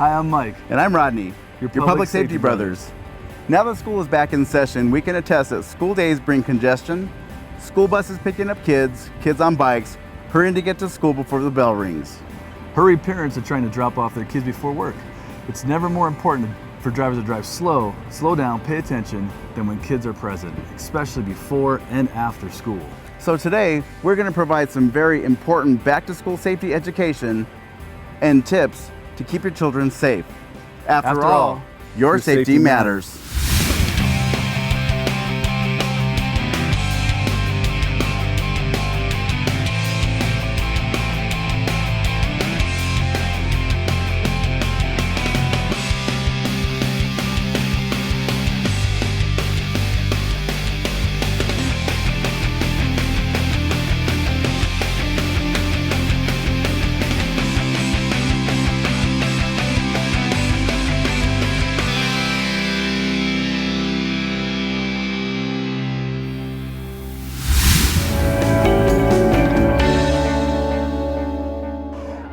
Hi, I'm Mike. And I'm Rodney, your public safety brothers. Now that school is back in session, we can attest that school days bring congestion, school buses picking up kids, kids on bikes, hurrying to get to school before the bell rings. Hurry parents are trying to drop off their kids before work. It's never more important for drivers to drive slow down, pay attention, than when kids are present, especially before and after school. So today, we're going to provide some very important back-to-school safety education and tips to keep your children safe. After all, your safety matters.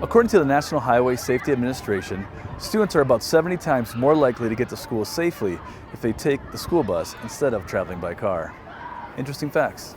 According to the National Highway Safety Administration, students are about 70 times more likely to get to school safely if they take the school bus instead of traveling by car. Interesting facts.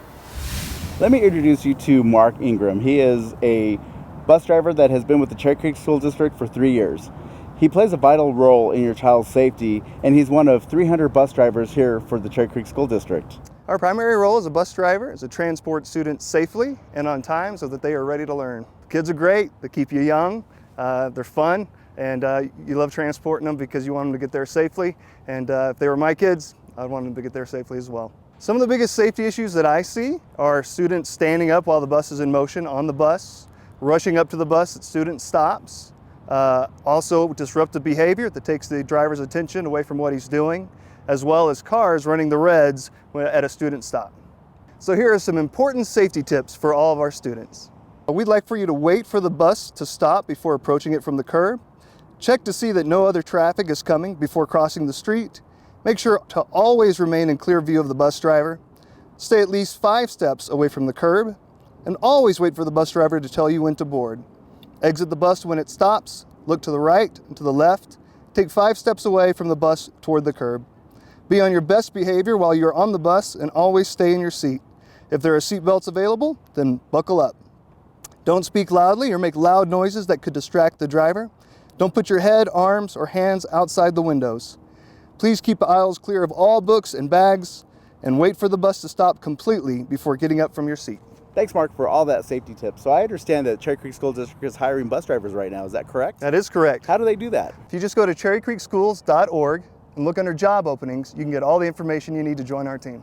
Let me introduce you to Mark Ingram. He is a bus driver that has been with the Cherry Creek School District for 3 years. He plays a vital role in your child's safety, and he's one of 300 bus drivers here for the Cherry Creek School District. Our primary role as a bus driver is to transport students safely and on time so that they are ready to learn. Kids are great, they keep you young, they're fun, and you love transporting them because you want them to get there safely. And if they were my kids, I'd want them to get there safely as well. Some of the biggest safety issues that I see are students standing up while the bus is in motion on the bus, rushing up to the bus at student stops, also disruptive behavior that takes the driver's attention away from what he's doing, as well as cars running the reds at a student stop. So here are some important safety tips for all of our students. We'd like for you to wait for the bus to stop before approaching it from the curb. Check to see that no other traffic is coming before crossing the street. Make sure to always remain in clear view of the bus driver. Stay at least 5 steps away from the curb, and always wait for the bus driver to tell you when to board. Exit the bus when it stops, look to the right and to the left. Take 5 steps away from the bus toward the curb. Be on your best behavior while you're on the bus and always stay in your seat. If there are seat belts available, then buckle up. Don't speak loudly or make loud noises that could distract the driver. Don't put your head, arms, or hands outside the windows. Please keep the aisles clear of all books and bags, and wait for the bus to stop completely before getting up from your seat. Thanks, Mark, for all that safety tips. So I understand that Cherry Creek School District is hiring bus drivers right now. Is that correct? That is correct. How do they do that? If you just go to cherrycreekschools.org and look under job openings, you can get all the information you need to join our team.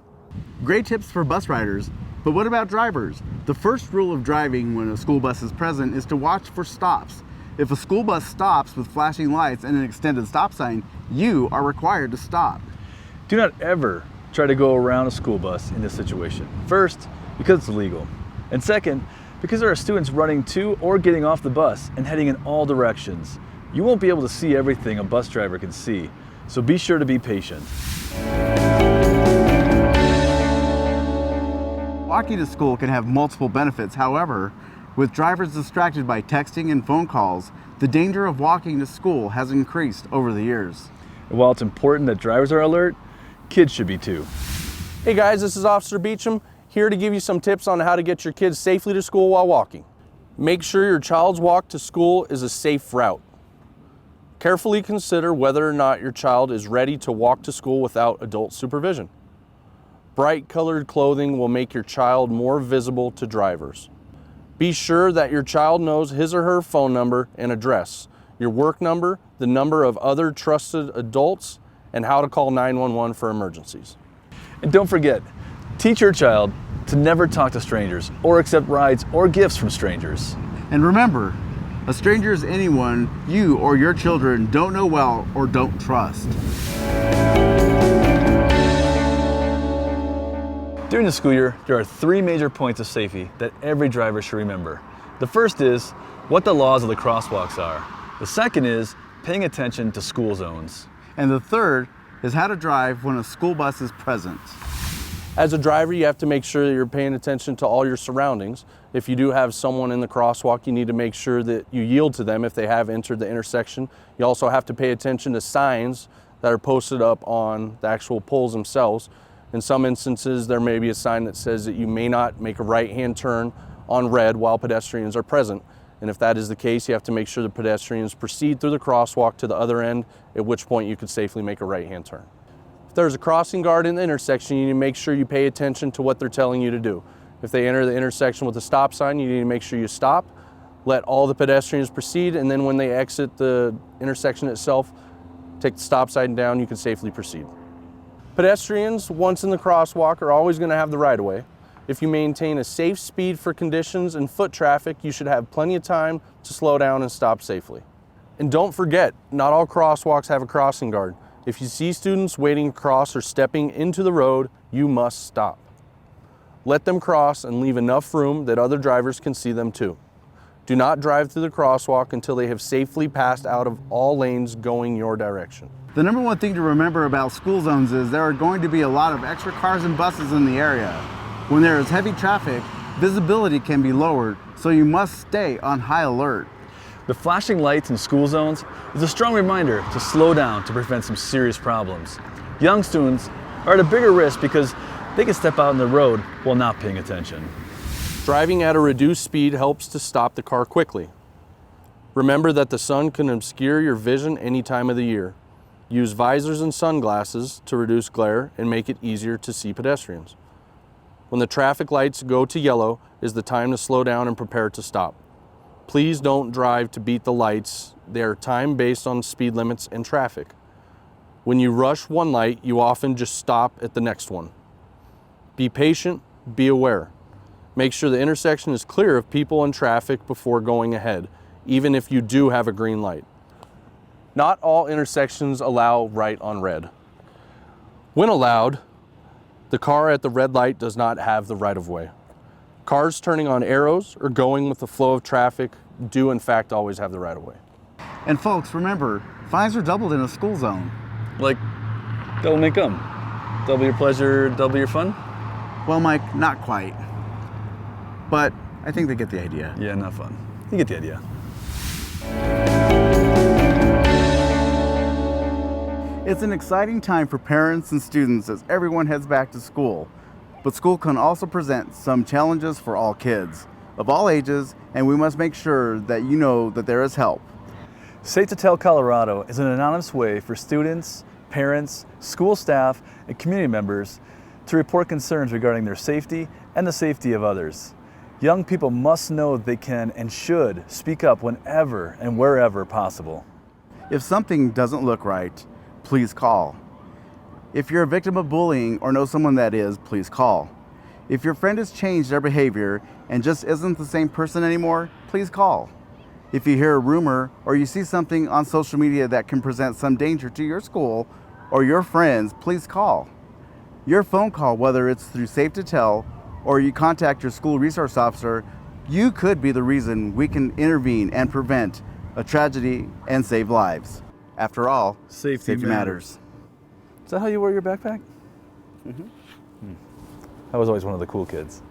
Great tips for bus riders, but what about drivers? The first rule of driving when a school bus is present is to watch for stops. If a school bus stops with flashing lights and an extended stop sign, you are required to stop. Do not ever try to go around a school bus in this situation. First, because it's illegal. And second, because there are students running to or getting off the bus and heading in all directions. You won't be able to see everything a bus driver can see, so be sure to be patient. Walking to school can have multiple benefits. However, with drivers distracted by texting and phone calls, the danger of walking to school has increased over the years. And while it's important that drivers are alert, kids should be too. Hey guys, this is Officer Beecham, here to give you some tips on how to get your kids safely to school while walking. Make sure your child's walk to school is a safe route. Carefully consider whether or not your child is ready to walk to school without adult supervision. Bright colored clothing will make your child more visible to drivers. Be sure that your child knows his or her phone number and address, your work number, the number of other trusted adults, and how to call 911 for emergencies. And don't forget, teach your child to never talk to strangers or accept rides or gifts from strangers. And remember, a stranger is anyone you or your children don't know well or don't trust. During the school year, there are 3 major points of safety that every driver should remember. The first is what the laws of the crosswalks are. The second is paying attention to school zones. And the third is how to drive when a school bus is present. As a driver, you have to make sure that you're paying attention to all your surroundings, If you do have someone in the crosswalk, you need to make sure that you yield to them if they have entered the intersection. You also have to pay attention to signs that are posted up on the actual poles themselves. In some instances, there may be a sign that says that you may not make a right-hand turn on red while pedestrians are present. And if that is the case, you have to make sure the pedestrians proceed through the crosswalk to the other end, at which point you could safely make a right-hand turn. If there's a crossing guard in the intersection, you need to make sure you pay attention to what they're telling you to do. If they enter the intersection with a stop sign, you need to make sure you stop, let all the pedestrians proceed, and then when they exit the intersection itself, take the stop sign down, you can safely proceed. Pedestrians, once in the crosswalk, are always going to have the right-of-way. If you maintain a safe speed for conditions and foot traffic, you should have plenty of time to slow down and stop safely. And don't forget, not all crosswalks have a crossing guard. If you see students waiting across or stepping into the road, you must stop. Let them cross and leave enough room that other drivers can see them too. Do not drive through the crosswalk until they have safely passed out of all lanes going your direction. The number one thing to remember about school zones is there are going to be a lot of extra cars and buses in the area. When there is heavy traffic, visibility can be lowered, so you must stay on high alert. The flashing lights in school zones is a strong reminder to slow down to prevent some serious problems. Young students are at a bigger risk because they can step out on the road while not paying attention. Driving at a reduced speed helps to stop the car quickly. Remember that the sun can obscure your vision any time of the year. Use visors and sunglasses to reduce glare and make it easier to see pedestrians. When the traffic lights go to yellow is the time to slow down and prepare to stop. Please don't drive to beat the lights. They are time based on speed limits and traffic. When you rush one light, you often just stop at the next one. Be patient, be aware. Make sure the intersection is clear of people and traffic before going ahead, even if you do have a green light. Not all intersections allow right on red. When allowed, the car at the red light does not have the right-of-way. Cars turning on arrows or going with the flow of traffic do in fact always have the right-of-way. And folks, remember, fines are doubled in a school zone. Like, double may come. Double your pleasure, double your fun? Well, Mike, not quite. But I think they get the idea. Yeah, not fun. You get the idea. It's an exciting time for parents and students as everyone heads back to school. But school can also present some challenges for all kids, of all ages, and we must make sure that you know that there is help. Safe to Tell Colorado is an anonymous way for students, parents, school staff, and community members to report concerns regarding their safety and the safety of others. Young people must know they can and should speak up whenever and wherever possible. If something doesn't look right, please call. If you're a victim of bullying or know someone that is, please call. If your friend has changed their behavior and just isn't the same person anymore, please call. If you hear a rumor or you see something on social media that can present some danger to your school or your friends, please call. Your phone call, whether it's through Safe to Tell or you contact your school resource officer, you could be the reason we can intervene and prevent a tragedy and save lives. After all, Safety matters. Is that how you wear your backpack? I was always one of the cool kids.